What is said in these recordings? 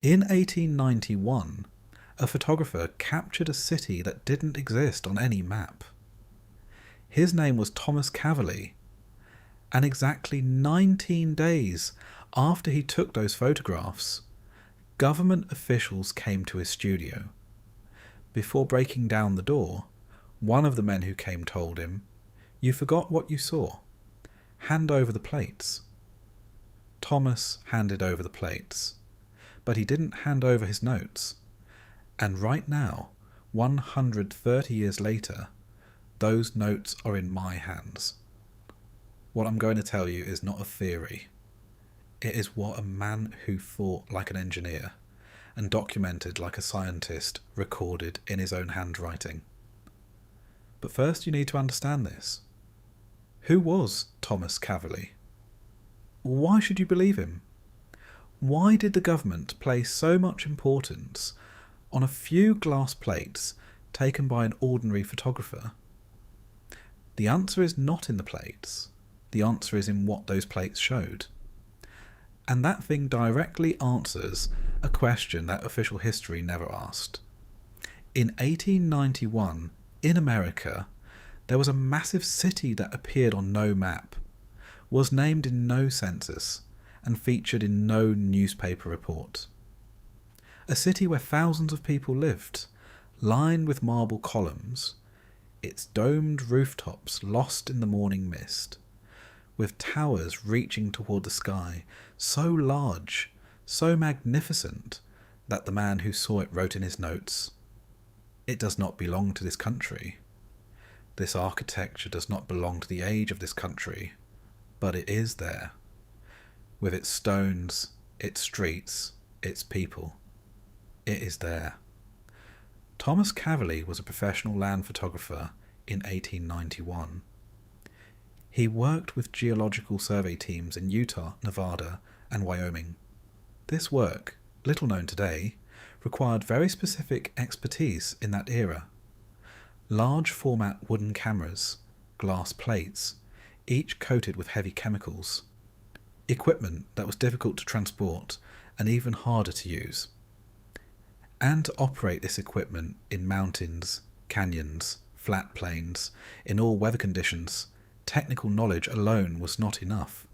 In 1891, a photographer captured a city that didn't exist on any map. His name was Thomas Caverly, and exactly 19 days after he took those photographs, government officials came to his studio. Before breaking down the door, one of the men who came told him, "You forgot what you saw. Hand over the plates." Thomas handed over the plates, but he didn't hand over his notes. And right now, 130 years later, those notes are in my hands. What I'm going to tell you is not a theory. It is what a man who thought like an engineer and documented like a scientist recorded in his own handwriting. But first you need to understand this. Who was Thomas Caverly? Why should you believe him? Why did the government place so much importance on a few glass plates taken by an ordinary photographer? The answer is not in the plates. The answer is in what those plates showed. And that thing directly answers a question that official history never asked. In 1891, in America, there was a massive city that appeared on no map, was named in no census, and featured in no newspaper report. A city where thousands of people lived, lined with marble columns, its domed rooftops lost in the morning mist, with towers reaching toward the sky, so large, so magnificent, that the man who saw it wrote in his notes, "It does not belong to this country. This architecture does not belong to the age of this country, but it is there, with its stones, its streets, its people. It is there." Thomas Caverly was a professional land photographer in 1891. He worked with geological survey teams in Utah, Nevada, and Wyoming. This work, little known today, required very specific expertise in that era. Large format wooden cameras, glass plates, each coated with heavy chemicals. Equipment that was difficult to transport and even harder to use. And to operate this equipment in mountains, canyons, flat plains, in all weather conditions, technical knowledge alone was not enough.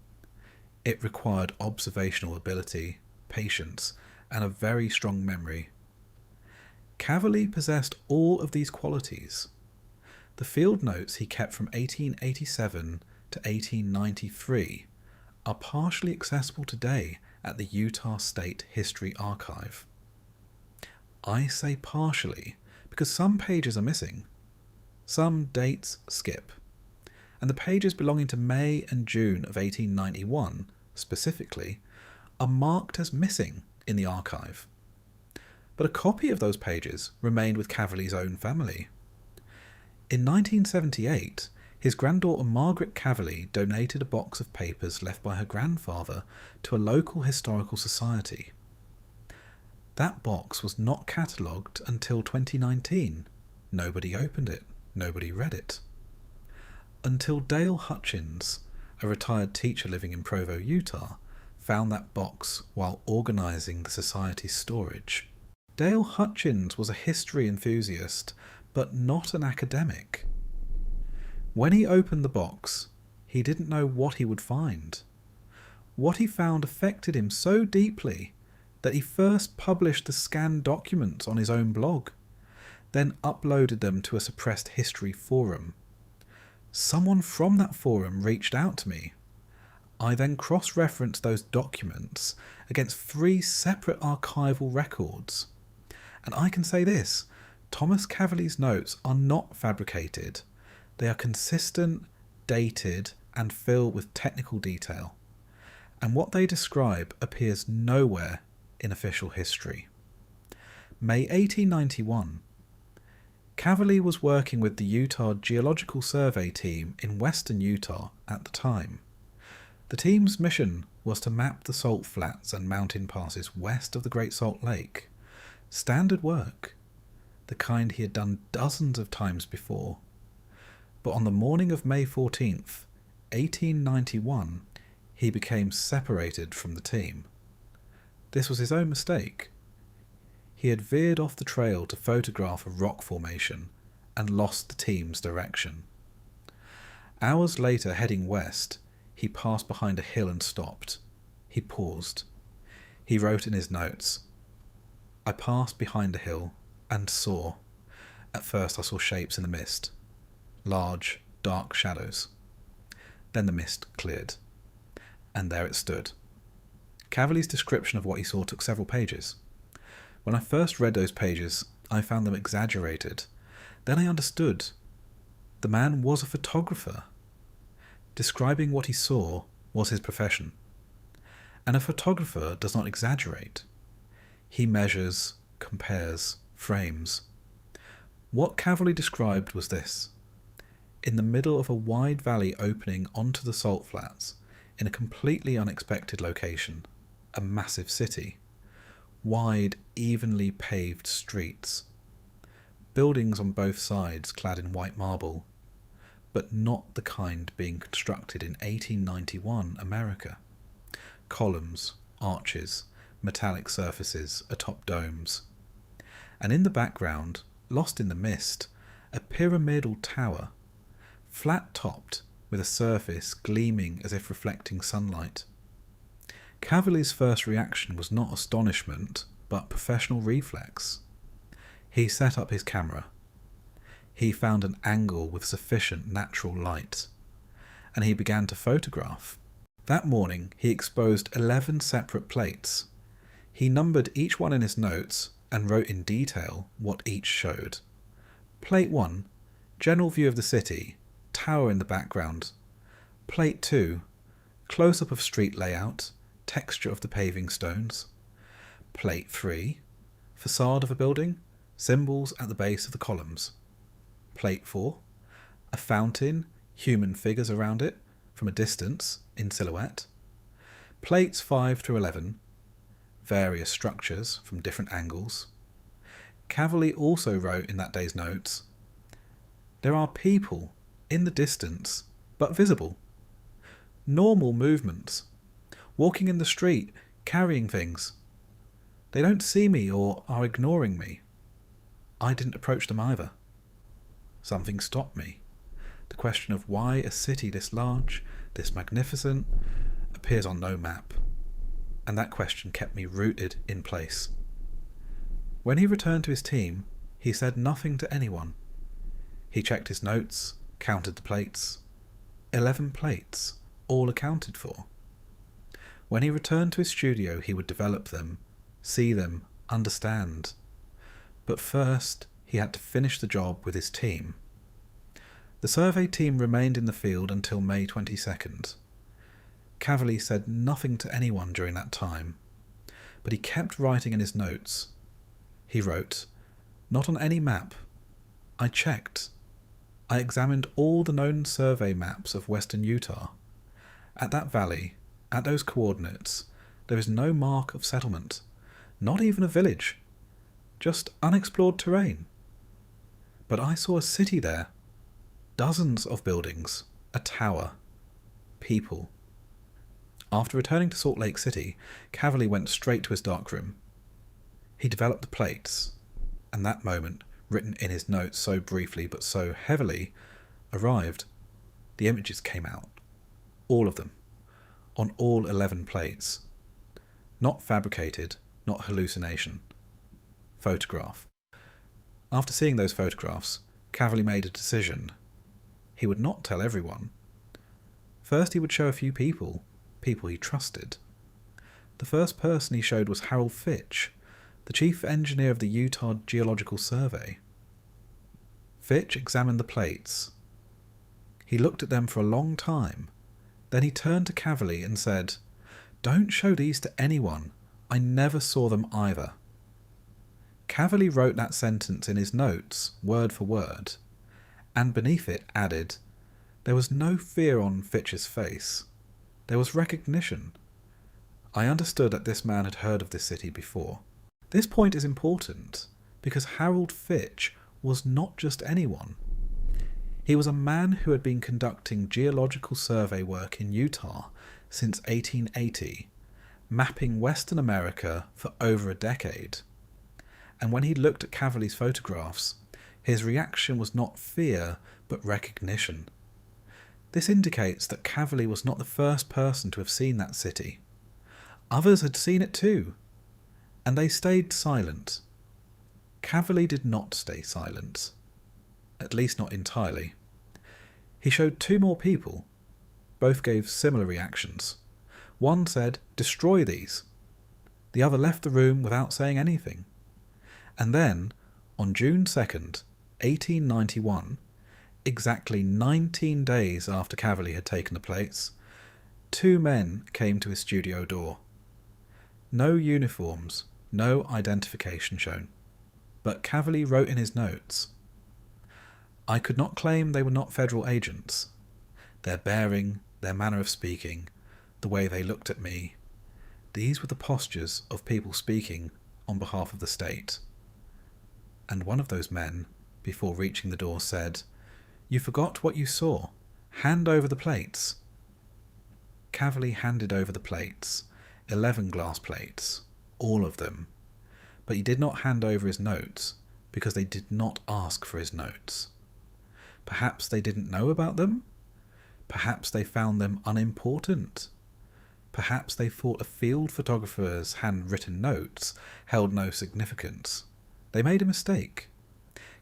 It required observational ability, patience, and a very strong memory. Caverly possessed all of these qualities. The field notes he kept from 1887 to 1893 are partially accessible today at the Utah State History Archive. I say partially because some pages are missing. Some dates skip, and the pages belonging to May and June of 1891, specifically, are marked as missing in the archive. But a copy of those pages remained with Caverly's own family. In 1978, his granddaughter Margaret Caverly donated a box of papers left by her grandfather to a local historical society. That box was not catalogued until 2019. Nobody opened it. Nobody read it. Until Dale Hutchins, a retired teacher living in Provo, Utah, found that box while organising the society's storage. Dale Hutchins was a history enthusiast, but not an academic. When he opened the box, he didn't know what he would find. What he found affected him so deeply that he first published the scanned documents on his own blog, then uploaded them to a suppressed history forum. Someone from that forum reached out to me. I then cross-referenced those documents against 3 separate archival records. And I can say this, Thomas Caverly's notes are not fabricated. They are consistent, dated, and filled with technical detail. And what they describe appears nowhere in official history. May 1891. Caverly was working with the Utah Geological Survey team in western Utah at the time. The team's mission was to map the salt flats and mountain passes west of the Great Salt Lake. Standard work, the kind he had done dozens of times before. But on the morning of May 14th, 1891, he became separated from the team. This was his own mistake, He had veered off the trail to photograph a rock formation and lost the team's direction. Hours later, heading west, he passed behind a hill and stopped. He paused. He wrote in his notes, "I passed behind a hill and saw. At first I saw shapes in the mist. Large, dark shadows. Then the mist cleared. And there it stood." Caverly's description of what he saw took several pages. When I first read those pages, I found them exaggerated. Then I understood. The man was a photographer. Describing what he saw was his profession. And a photographer does not exaggerate. He measures, compares, frames. What Caverly described was this. In the middle of a wide valley opening onto the salt flats, in a completely unexpected location, a massive city, wide, evenly paved streets, buildings on both sides clad in white marble, but not the kind being constructed in 1891 America. Columns, arches, metallic surfaces atop domes. And in the background, lost in the mist, a pyramidal tower, flat-topped with a surface gleaming as if reflecting sunlight. Caverly's first reaction was not astonishment, but professional reflex. He set up his camera. He found an angle with sufficient natural light, and he began to photograph. That morning he exposed 11 separate plates. He numbered each one in his notes and wrote in detail what each showed. Plate 1, general view of the city, tower in the background. Plate 2, close-up of street layout, texture of the paving stones. Plate 3, facade of a building, symbols at the base of the columns. Plate 4, a fountain, human figures around it, from a distance, in silhouette. Plates 5 through 11, various structures from different angles. Caverly also wrote in that day's notes, "There are people in the distance, but visible. Normal movements. Walking in the street, carrying things. They don't see me or are ignoring me. I didn't approach them either. Something stopped me. The question of why a city this large, this magnificent, appears on no map. And that question kept me rooted in place." When he returned to his team, he said nothing to anyone. He checked his notes, counted the plates. 11 plates, all accounted for. When he returned to his studio, he would develop them, see them, understand. But first, he had to finish the job with his team. The survey team remained in the field until May 22nd. Caverly said nothing to anyone during that time, but he kept writing in his notes. He wrote, "Not on any map. I checked. I examined all the known survey maps of western Utah. At that valley, at those coordinates, there is no mark of settlement, not even a village, just unexplored terrain. But I saw a city there, dozens of buildings, a tower, people." After returning to Salt Lake City, Caverly went straight to his darkroom. He developed the plates, and that moment, written in his notes so briefly but so heavily, arrived. The images came out. All of them. On all 11 plates. Not fabricated, not hallucination. Photograph. After seeing those photographs, Caverly made a decision. He would not tell everyone. First he would show a few people he trusted. The first person he showed was Harold Fitch, the chief engineer of the Utah Geological Survey. Fitch examined the plates. He looked at them for a long time. Then he turned to Caverly and said, "Don't show these to anyone. I never saw them either." Caverly wrote that sentence in his notes, word for word, and beneath it added, "There was no fear on Fitch's face. There was recognition. I understood that this man had heard of this city before." This point is important because Harold Fitch was not just anyone. He was a man who had been conducting geological survey work in Utah since 1880, mapping Western America for over a decade. and when he looked at Caverly's photographs, his reaction was not fear, but recognition. This indicates that Caverly was not the first person to have seen that city. Others had seen it too, and they stayed silent. Caverly did not stay silent, at least not entirely. He showed 2 more people. Both gave similar reactions. One said, "Destroy these." The other left the room without saying anything. And then, on June 2nd, 1891, exactly 19 days after Caverly had taken the plates, 2 men came to his studio door. No uniforms, no identification shown. But Caverly wrote in his notes, "I could not claim they were not federal agents. Their bearing, their manner of speaking, the way they looked at me, these were the postures of people speaking on behalf of the state." And one of those men, before reaching the door, said, "You forgot what you saw. Hand over the plates." Caverly handed over the plates, 11 glass plates, all of them. But he did not hand over his notes, because they did not ask for his notes. Perhaps they didn't know about them? Perhaps they found them unimportant? Perhaps they thought a field photographer's handwritten notes held no significance. They made a mistake.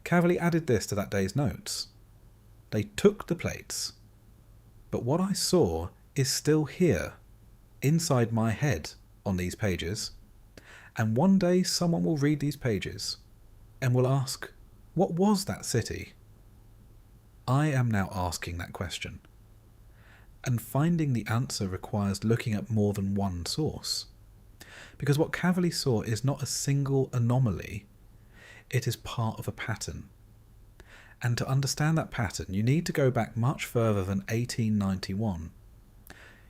Caverly added this to that day's notes. They took the plates. But what I saw is still here, inside my head, on these pages. And one day someone will read these pages and will ask, what was that city? I am now asking that question. And finding the answer requires looking at more than one source. Because what Caverly saw is not a single anomaly, it is part of a pattern. And to understand that pattern, you need to go back much further than 1891.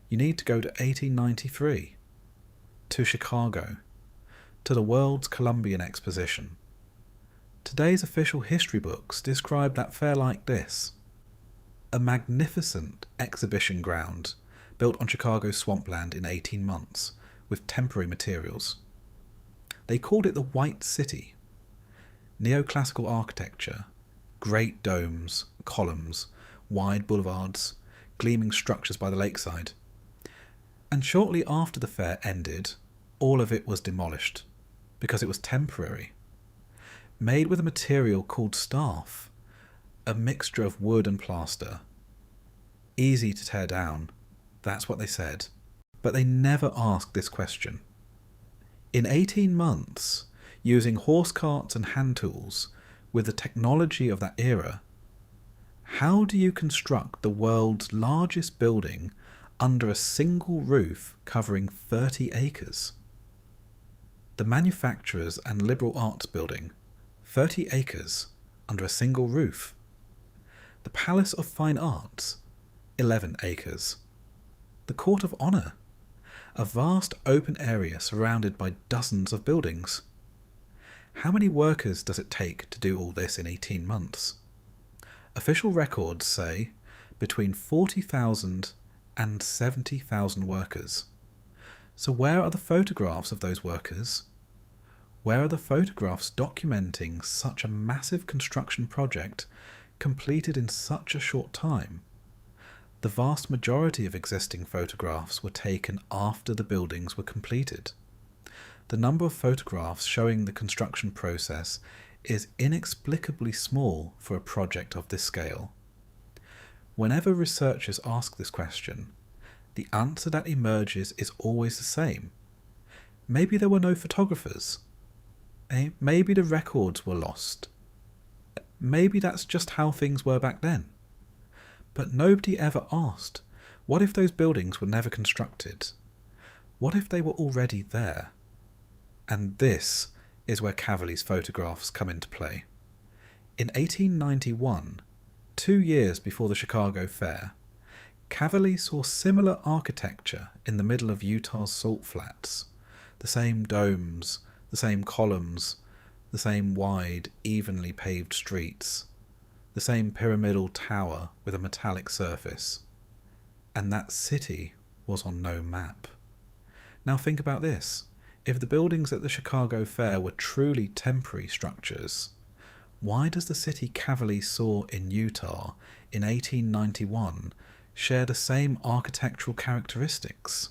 You need to go to 1893, to Chicago, to the World's Columbian Exposition. Today's official history books describe that fair like this: a magnificent exhibition ground built on Chicago's swampland in 18 months with temporary materials. They called it the White City. Neoclassical architecture, great domes, columns, wide boulevards, gleaming structures by the lakeside. And shortly after the fair ended, all of it was demolished, because it was temporary. Made with a material called staff, a mixture of wood and plaster. Easy to tear down, that's what they said. But they never asked this question. In 18 months, using horse carts and hand tools, with the technology of that era, how do you construct the world's largest building under a single roof covering 30 acres? The Manufacturers and Liberal Arts Building, 30 acres under a single roof. The Palace of Fine Arts, 11 acres. The Court of Honour, a vast open area surrounded by dozens of buildings. How many workers does it take to do all this in 18 months? Official records say between 40,000 and 70,000 workers. So where are the photographs of those workers? Where are the photographs documenting such a massive construction project completed in such a short time? The vast majority of existing photographs were taken after the buildings were completed. The number of photographs showing the construction process is inexplicably small for a project of this scale. Whenever researchers ask this question, the answer that emerges is always the same. Maybe there were no photographers. Maybe the records were lost. Maybe that's just how things were back then. But nobody ever asked, what if those buildings were never constructed? What if they were already there? And this is where Caverly's photographs come into play. In 1891, 2 years before the Chicago Fair, Caverly saw similar architecture in the middle of Utah's salt flats. The same domes, the same columns, the same wide, evenly paved streets, the same pyramidal tower with a metallic surface. And that city was on no map. Now think about this. If the buildings at the Chicago Fair were truly temporary structures, why does the city Caverly saw in Utah in 1891 share the same architectural characteristics?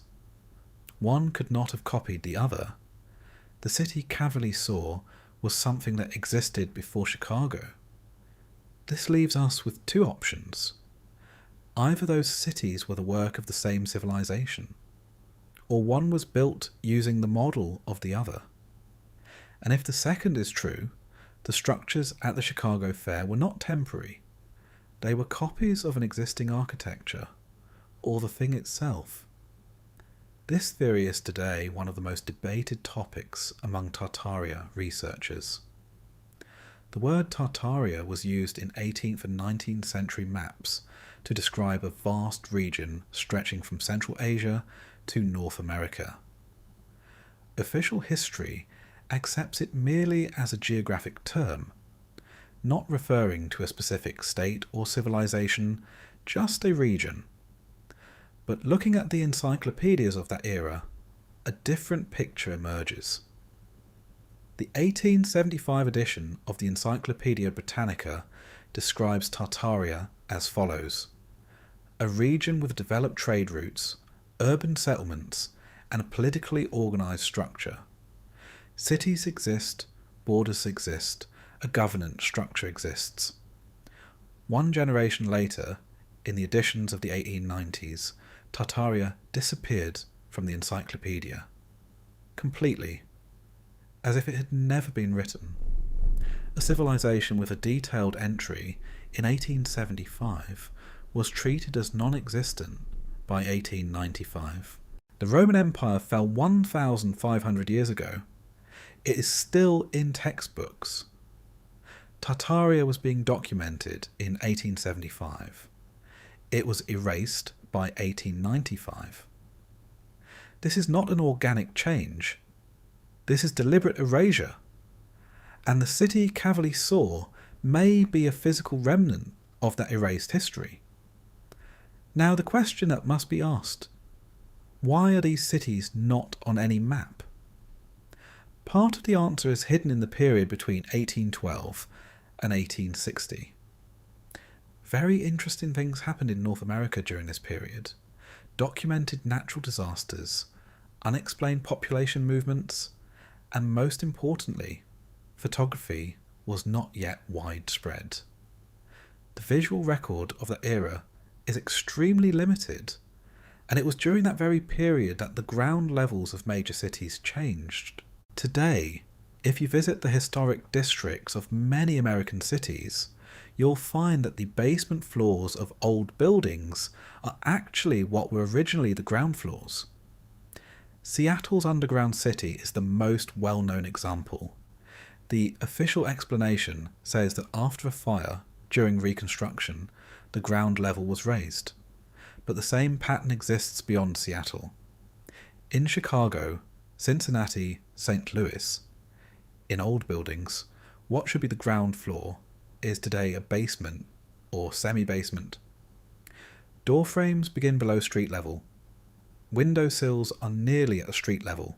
One could not have copied the other. The city Caverly saw was something that existed before Chicago. This leaves us with two options. Either those cities were the work of the same civilization, or one was built using the model of the other. And if the second is true, the structures at the Chicago Fair were not temporary. They were copies of an existing architecture, or the thing itself. This theory is today one of the most debated topics among Tartaria researchers. The word Tartaria was used in 18th and 19th century maps to describe a vast region stretching from Central Asia to North America. Official history accepts it merely as a geographic term, not referring to a specific state or civilization, just a region. But looking at the encyclopedias of that era, a different picture emerges. The 1875 edition of the Encyclopaedia Britannica describes Tartaria as follows: a region with developed trade routes, urban settlements, and a politically organised structure. Cities exist, borders exist, a governance structure exists. One generation later, in the editions of the 1890s, Tartaria disappeared from the encyclopedia. Completely. As if it had never been written. A civilization with a detailed entry in 1875 was treated as non-existent by 1895. The Roman Empire fell 1,500 years ago. It is still in textbooks. Tartaria was being documented in 1875. It was erased by 1895. This is not an organic change. This is deliberate erasure. And the city Caverly saw may be a physical remnant of that erased history. Now the question that must be asked: why are these cities not on any map? Part of the answer is hidden in the period between 1812 and 1860. Very interesting things happened in North America during this period. Documented natural disasters, unexplained population movements, and most importantly, photography was not yet widespread. The visual record of that era is extremely limited, and it was during that very period that the ground levels of major cities changed. Today, if you visit the historic districts of many American cities, you'll find that the basement floors of old buildings are actually what were originally the ground floors. Seattle's underground city is the most well-known example. The official explanation says that after a fire, during reconstruction, the ground level was raised. But the same pattern exists beyond Seattle. In Chicago, Cincinnati, St. Louis, in old buildings, what should be the ground floor is today a basement or semi-basement. Door frames begin below street level. Window sills are nearly at street level.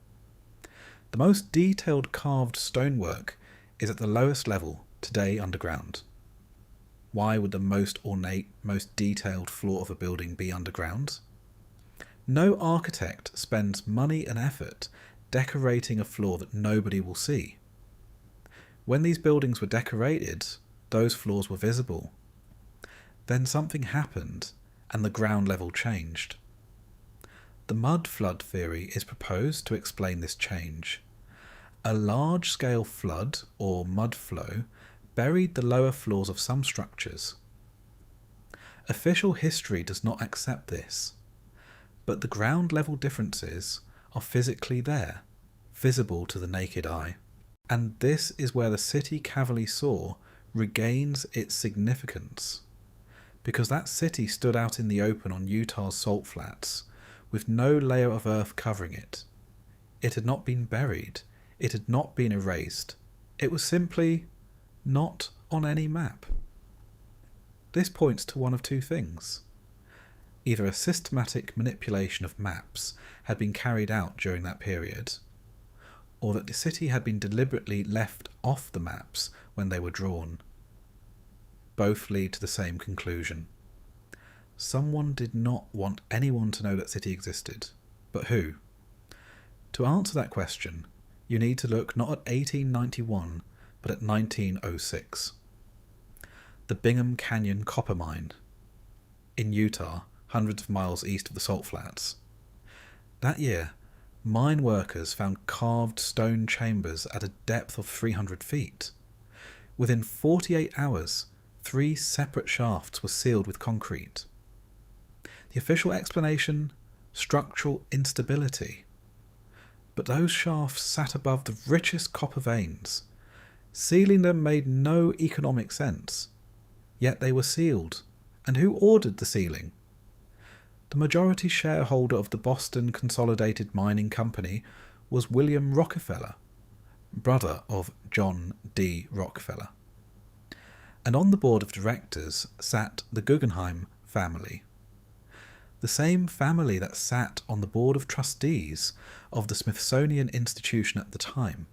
The most detailed carved stonework is at the lowest level, today underground. Why would the most ornate, most detailed floor of a building be underground? No architect spends money and effort decorating a floor that nobody will see. When these buildings were decorated, those floors were visible. Then something happened and the ground level changed. The mud flood theory is proposed to explain this change. A large-scale flood or mud flow buried the lower floors of some structures. Official history does not accept this, but the ground level differences are physically there, visible to the naked eye. And this is where the city Caverly saw regains its significance, because that city stood out in the open on Utah's salt flats, with no layer of earth covering it. It had not been buried, it had not been erased, it was simply not on any map. This points to one of two things. Either a systematic manipulation of maps had been carried out during that period, or that the city had been deliberately left off the maps when they were drawn. Both lead to the same conclusion. Someone did not want anyone to know that city existed. But who? To answer that question, you need to look not at 1891, but at 1906. The Bingham Canyon copper mine in Utah, hundreds of miles east of the Salt Flats. That year, mine workers found carved stone chambers at a depth of 300 feet. Within 48 hours, 3 separate shafts were sealed with concrete. The official explanation? Structural instability. But those shafts sat above the richest copper veins. Sealing them made no economic sense. Yet they were sealed. And who ordered the sealing? The majority shareholder of the Boston Consolidated Mining Company was William Rockefeller, brother of John D. Rockefeller. And on the board of directors sat the Guggenheim family. The same family that sat on the board of trustees of the Smithsonian Institution at the time,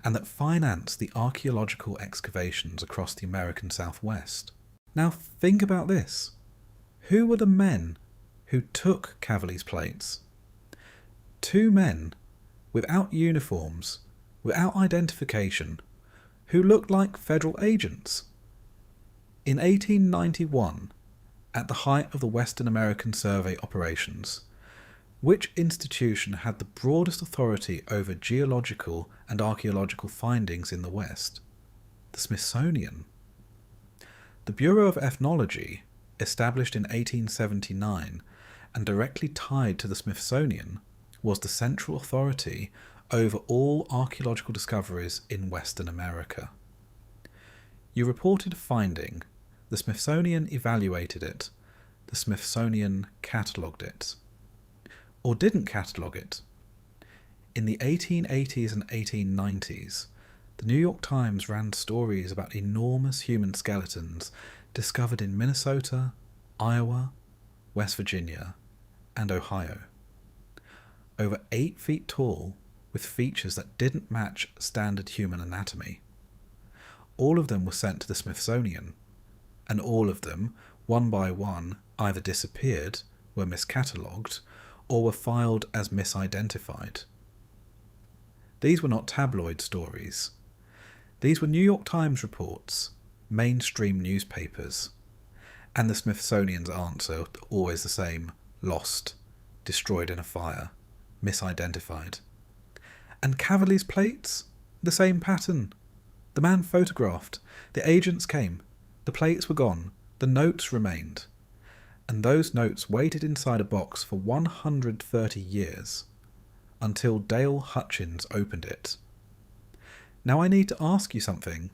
and that financed the archaeological excavations across the American Southwest. Now think about this. Who were the men who took Caverly's plates? 2 men, without uniforms, without identification, who looked like federal agents. In 1891, at the height of the Western American Survey operations, which institution had the broadest authority over geological and archaeological findings in the West? The Smithsonian. The Bureau of Ethnology, established in 1879 and directly tied to the Smithsonian, was the central authority over all archaeological discoveries in Western America. You reported a finding. The Smithsonian evaluated it. The Smithsonian catalogued it. Or didn't catalogue it. In the 1880s and 1890s, the New York Times ran stories about enormous human skeletons discovered in Minnesota, Iowa, West Virginia, and Ohio. Over 8 feet tall, with features that didn't match standard human anatomy. All of them were sent to the Smithsonian, and all of them, one by one, either disappeared, were miscatalogued, or were filed as misidentified. These were not tabloid stories. These were New York Times reports, mainstream newspapers, and the Smithsonian's answer, always the same: lost, destroyed in a fire, misidentified. And Caverly's plates? The same pattern. The man photographed, the agents came, the plates were gone, the notes remained. And those notes waited inside a box for 130 years, until Dale Hutchins opened it. Now I need to ask you something.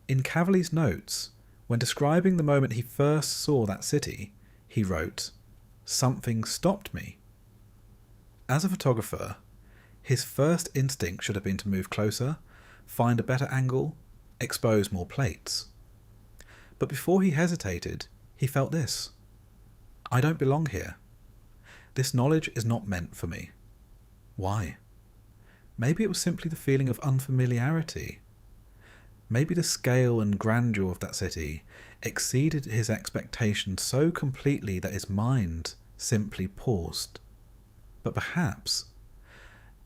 In Caverly's notes, when describing the moment he first saw that city, he wrote, "Something stopped me." As a photographer, his first instinct should have been to move closer, find a better angle, expose more plates. But before he hesitated, he felt this: I don't belong here. This knowledge is not meant for me. Why? Maybe it was simply the feeling of unfamiliarity. Maybe the scale and grandeur of that city exceeded his expectations so completely that his mind simply paused. But perhaps,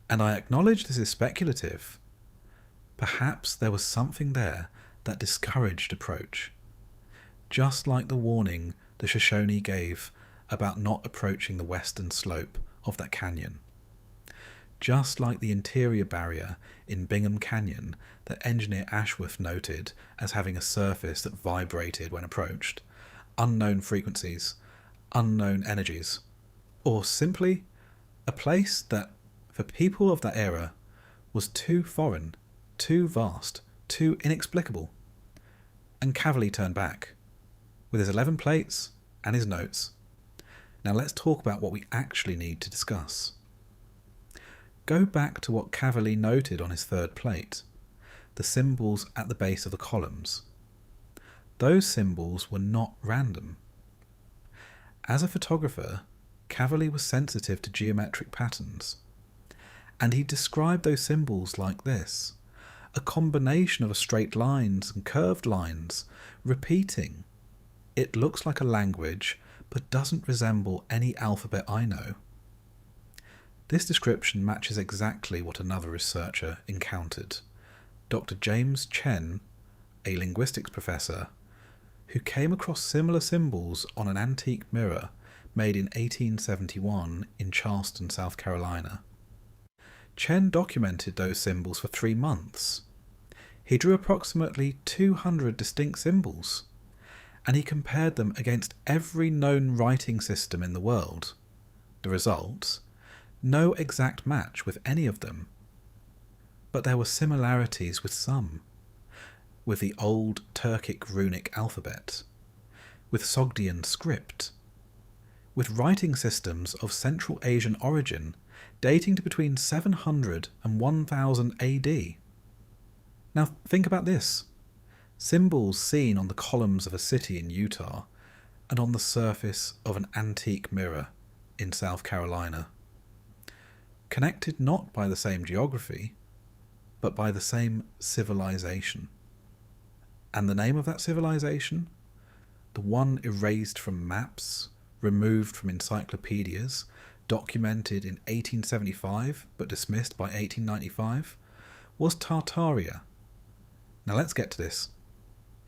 and I acknowledge this is speculative, perhaps there was something there that discouraged approach. Just like the warning the Shoshone gave about not approaching the western slope of that canyon. Just like the interior barrier in Bingham Canyon that engineer Ashworth noted as having a surface that vibrated when approached, unknown frequencies, unknown energies, or simply a place that, for people of that era, was too foreign, too vast, too inexplicable. And Caverly turned back, with his 11 plates and his notes. Now let's talk about what we actually need to discuss. Go back to what Caverly noted on his 3rd plate, the symbols at the base of the columns. Those symbols were not random. As a photographer, Caverly was sensitive to geometric patterns, and he described those symbols like this: a combination of straight lines and curved lines, repeating. It looks like a language, but doesn't resemble any alphabet I know. This description matches exactly what another researcher encountered, Dr. James Chen, a linguistics professor, who came across similar symbols on an antique mirror made in 1871 in Charleston, South Carolina. Chen documented those symbols for 3 months. He drew approximately 200 distinct symbols, and he compared them against every known writing system in the world. The result? No exact match with any of them. But there were similarities with some. With the old Turkic runic alphabet, with Sogdian script, with writing systems of Central Asian origin dating to between 700 and 1000 AD. Now think about this. Symbols seen on the columns of a city in Utah and on the surface of an antique mirror in South Carolina. Connected not by the same geography, but by the same civilization. And the name of that civilization? The one erased from maps, removed from encyclopedias, documented in 1875 but dismissed by 1895, was Tartaria. Now let's get to this.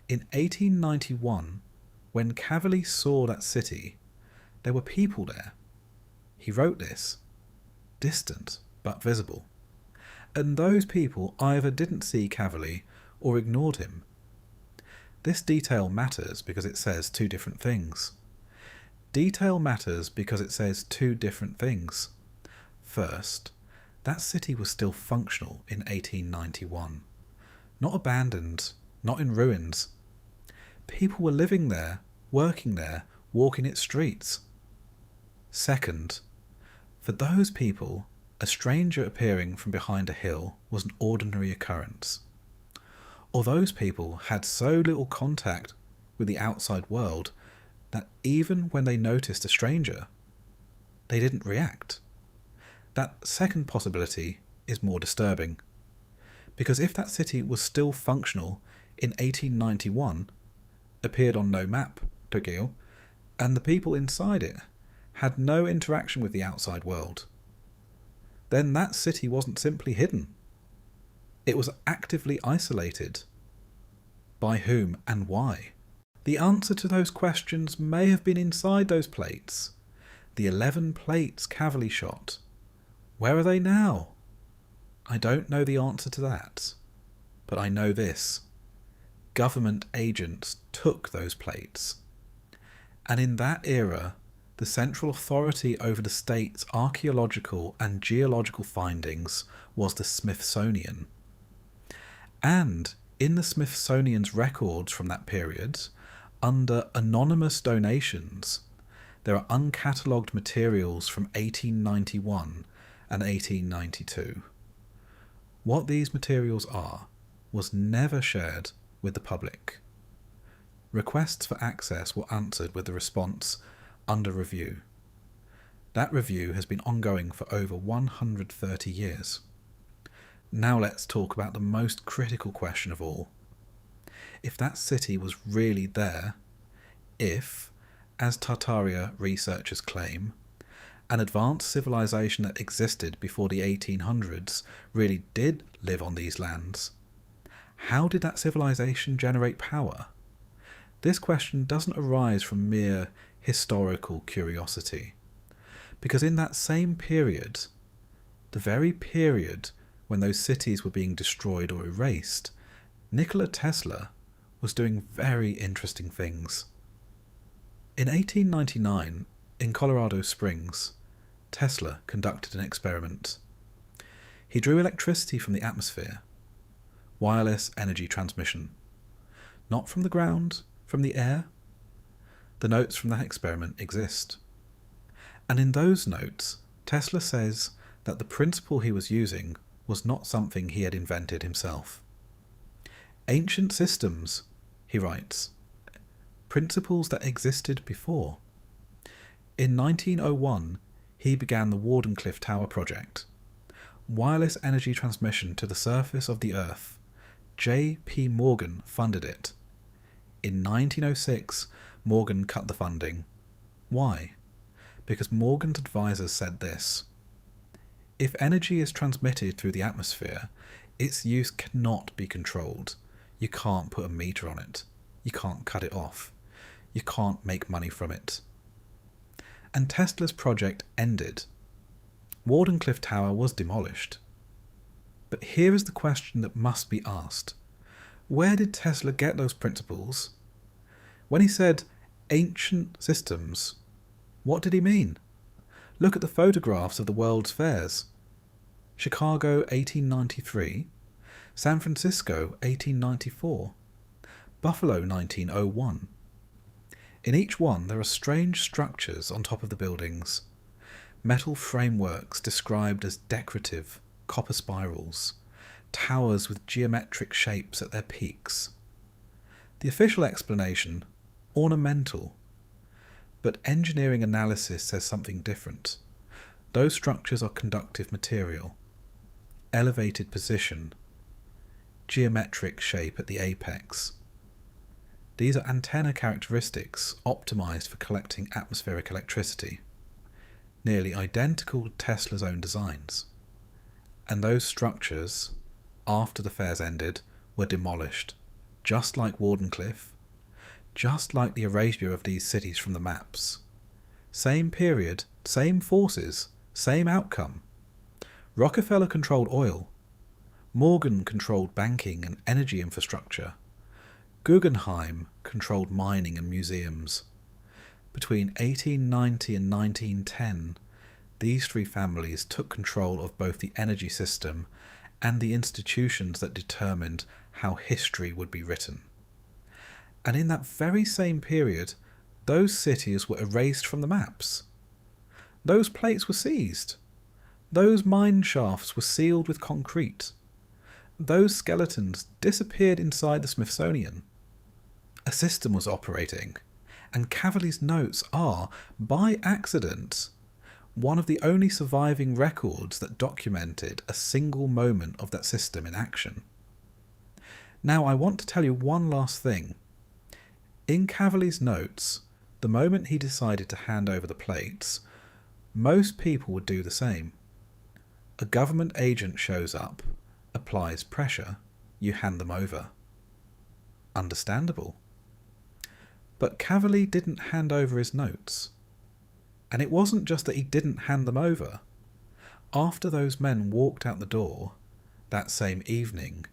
In 1891, when Caverly saw that city, there were people there. He wrote this, distant but visible. And those people either didn't see Caverly or ignored him. This detail matters because it says 2 different things. Detail matters because it says 2 different things. First, that city was still functional in 1891. Not abandoned, not in ruins. People were living there, working there, walking its streets. Second, for those people, a stranger appearing from behind a hill was an ordinary occurrence. Or those people had so little contact with the outside world that even when they noticed a stranger, they didn't react. That second possibility is more disturbing, because if that city was still functional in 1891, appeared on no map, Tokyo, and the people inside it had no interaction with the outside world, then that city wasn't simply hidden. It was actively isolated. By whom and why? The answer to those questions may have been inside those plates. The 11 plates Caverly shot. Where are they now? I don't know the answer to that. But I know this. Government agents took those plates. And in that era, the central authority over the state's archaeological and geological findings was the Smithsonian. And in the Smithsonian's records from that period, under anonymous donations, there are uncatalogued materials from 1891 and 1892. What these materials are was never shared with the public. Requests for access were answered with the response, under review. That review has been ongoing for over 130 years. Now let's talk about the most critical question of all. If that city was really there, if, as Tartaria researchers claim, an advanced civilization that existed before the 1800s really did live on these lands, how did that civilization generate power? This question doesn't arise from mere historical curiosity, because in that same period, the very period when those cities were being destroyed or erased, Nikola Tesla was doing very interesting things. In 1899, in Colorado Springs, Tesla conducted an experiment. He drew electricity from the atmosphere, wireless energy transmission, not from the ground, from the air. The notes from that experiment exist. And in those notes, Tesla says that the principle he was using was not something he had invented himself. Ancient systems, he writes, principles that existed before. In 1901, he began the Wardenclyffe Tower project. wireless energy transmission to the surface of the Earth. J.P. Morgan funded it. In 1906, Morgan cut the funding. Why? Because Morgan's advisors said this: if energy is transmitted through the atmosphere, its use cannot be controlled. You can't put a meter on it. You can't cut it off. You can't make money from it. And Tesla's project ended. Wardenclyffe Tower was demolished. But here is the question that must be asked. Where did Tesla get those principles? When he said ancient systems, what did he mean? Look at the photographs of the world's fairs. Chicago 1893, San Francisco 1894, Buffalo 1901. In each one there are strange structures on top of the buildings, metal frameworks described as decorative, copper spirals, towers with geometric shapes at their peaks. The official explanation, ornamental, but engineering analysis says something different. Those structures are conductive material, elevated position, geometric shape at the apex. These are antenna characteristics optimized for collecting atmospheric electricity, nearly identical to Tesla's own designs. And those structures, after the fairs ended, were demolished, just like Wardenclyffe, just like the erasure of these cities from the maps. Same period, same forces, same outcome. Rockefeller controlled oil. Morgan controlled banking and energy infrastructure. Guggenheim controlled mining and museums. Between 1890 and 1910, these three families took control of both the energy system and the institutions that determined how history would be written. And in that very same period, those cities were erased from the maps. Those plates were seized. Those mine shafts were sealed with concrete. Those skeletons disappeared inside the Smithsonian. A system was operating, and Caverly's notes are, by accident, one of the only surviving records that documented a single moment of that system in action. Now I want to tell you one last thing. In Caverly's notes, the moment he decided to hand over the plates, most people would do the same. A government agent shows up, applies pressure, you hand them over. Understandable. But Caverly didn't hand over his notes. And it wasn't just that he didn't hand them over. After those men walked out the door, that same evening,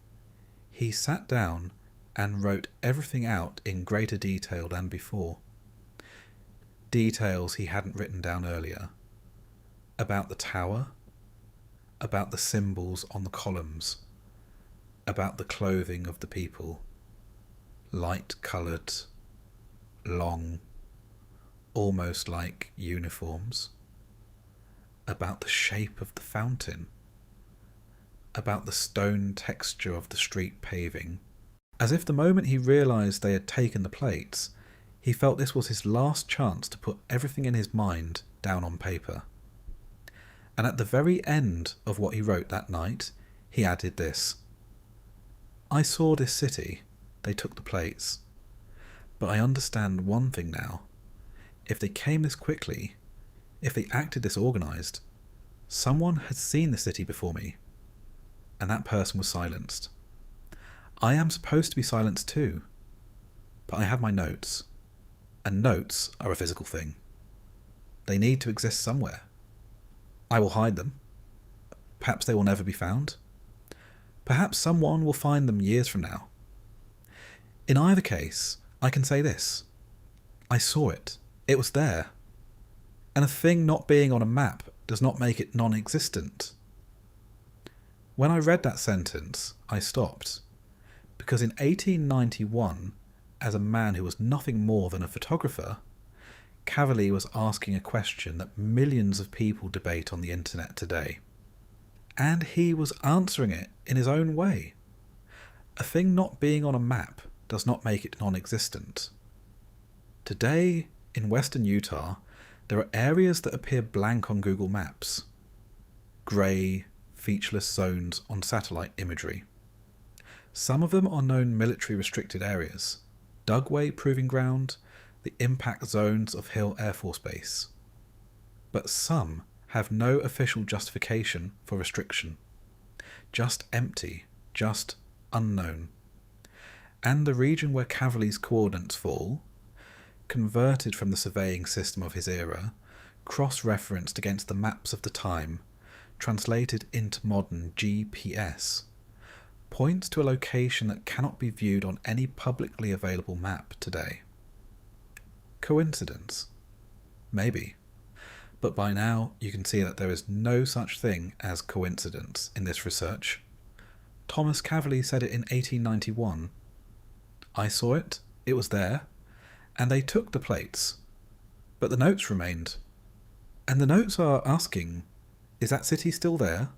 he sat down and wrote everything out in greater detail than before. Details he hadn't written down earlier. About the tower, about the symbols on the columns, about the clothing of the people. Light-coloured, long, almost like uniforms. About the shape of the fountain. About the stone texture of the street paving. As if the moment he realised they had taken the plates, he felt this was his last chance to put everything in his mind down on paper. And at the very end of what he wrote that night, he added this: I saw this city, they took the plates. But I understand one thing now. If they came this quickly, if they acted this organised, someone had seen the city before me, and that person was silenced. I am supposed to be silenced too, but I have my notes, and notes are a physical thing. They need to exist somewhere. I will hide them. Perhaps they will never be found. Perhaps someone will find them years from now. In either case, I can say this: I saw it. It was there. And a thing not being on a map does not make it non-existent. When I read that sentence, I stopped. Because in 1891, as a man who was nothing more than a photographer, Caverly was asking a question that millions of people debate on the internet today. And he was answering it in his own way. A thing not being on a map does not make it non-existent. Today, in western Utah, there are areas that appear blank on Google Maps. Grey, featureless zones on satellite imagery. Some of them are known military restricted areas, Dugway Proving Ground, the impact zones of Hill Air Force Base. But some have no official justification for restriction. Just empty, just unknown. And the region where Caverly's coordinates fall, converted from the surveying system of his era, cross-referenced against the maps of the time, translated into modern GPS, points to a location that cannot be viewed on any publicly available map today. Coincidence? Maybe. But by now you can see that there is no such thing as coincidence in this research. Thomas Caverly said it in 1891. I saw it, it was there, and they took the plates. But the notes remained. And the notes are asking, is that city still there?